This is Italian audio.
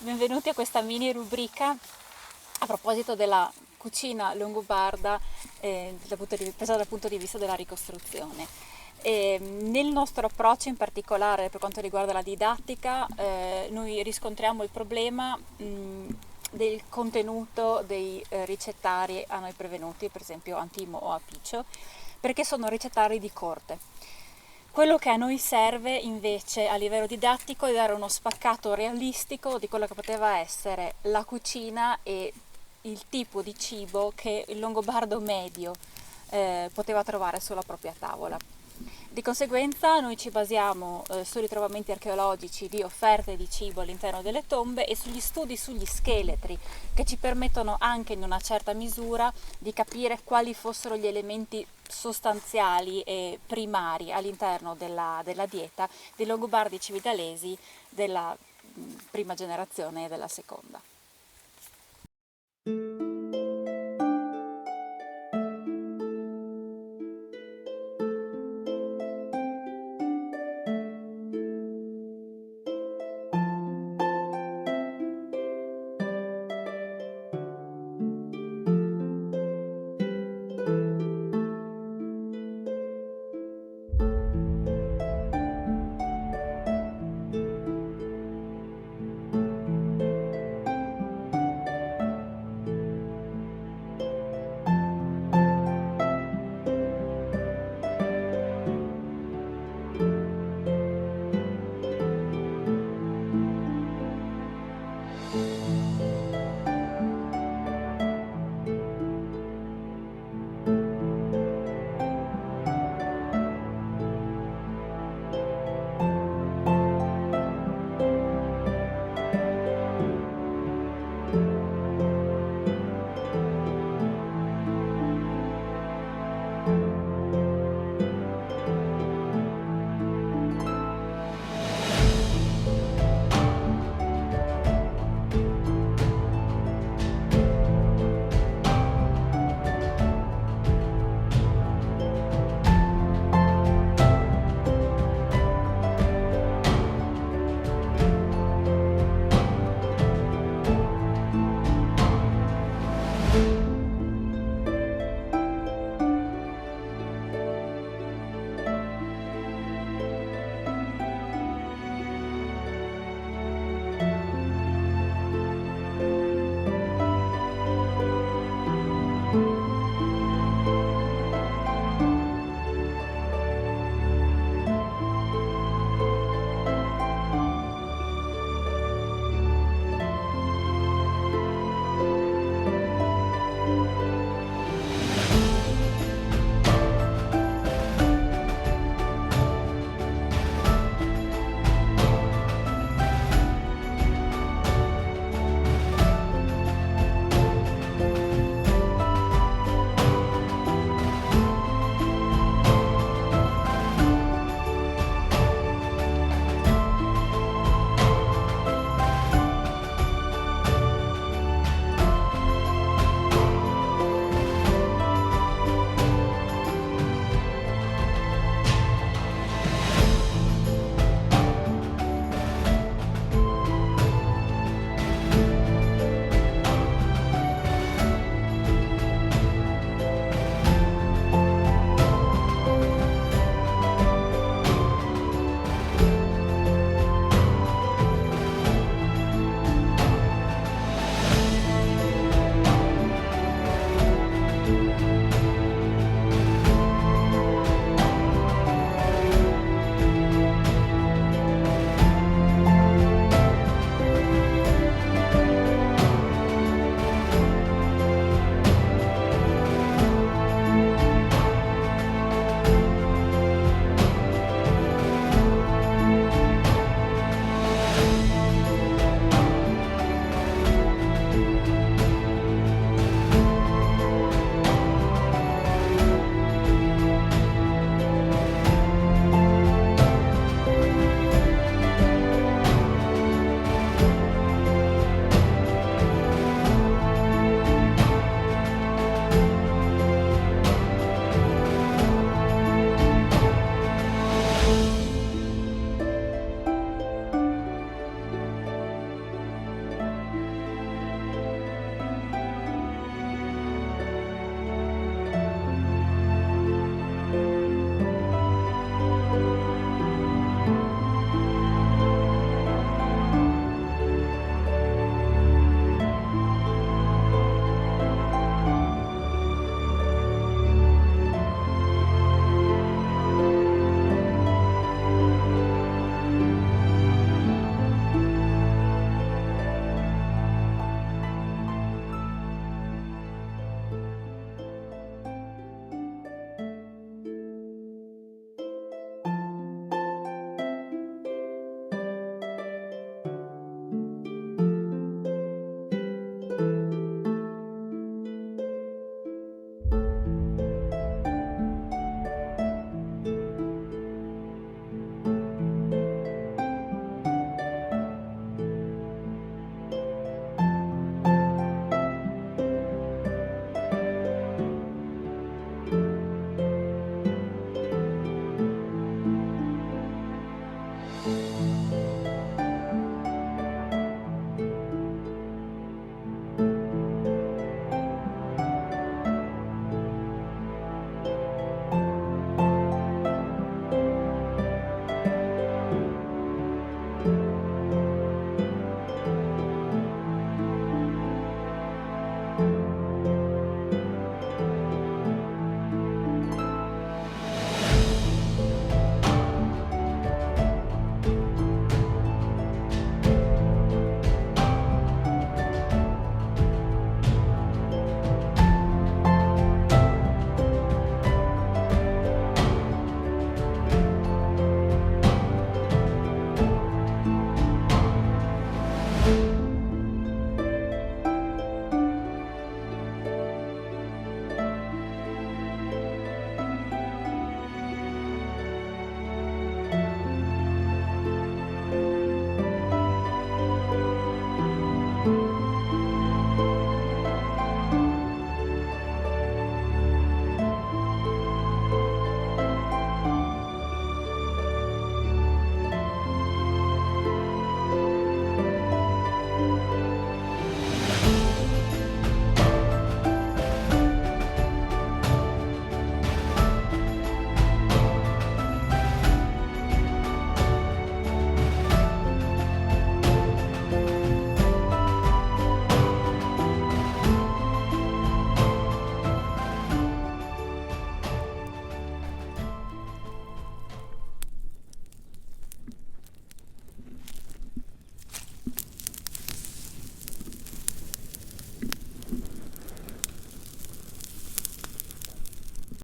benvenuti a questa mini rubrica a proposito della cucina longobarda presa dal punto di vista della ricostruzione. Nel nostro approccio in particolare per quanto riguarda la didattica, noi riscontriamo il problema del contenuto dei ricettari a noi prevenuti, per esempio Antimo o Apiccio, perché sono ricettari di corte. Quello che a noi serve invece a livello didattico è dare uno spaccato realistico di quello che poteva essere la cucina e il tipo di cibo che il longobardo medio poteva trovare sulla propria tavola. Di conseguenza noi ci basiamo sui ritrovamenti archeologici di offerte di cibo all'interno delle tombe e sugli studi sugli scheletri che ci permettono anche in una certa misura di capire quali fossero gli elementi sostanziali e primari all'interno della dieta dei longobardi cividalesi della prima generazione e della seconda. Ciao.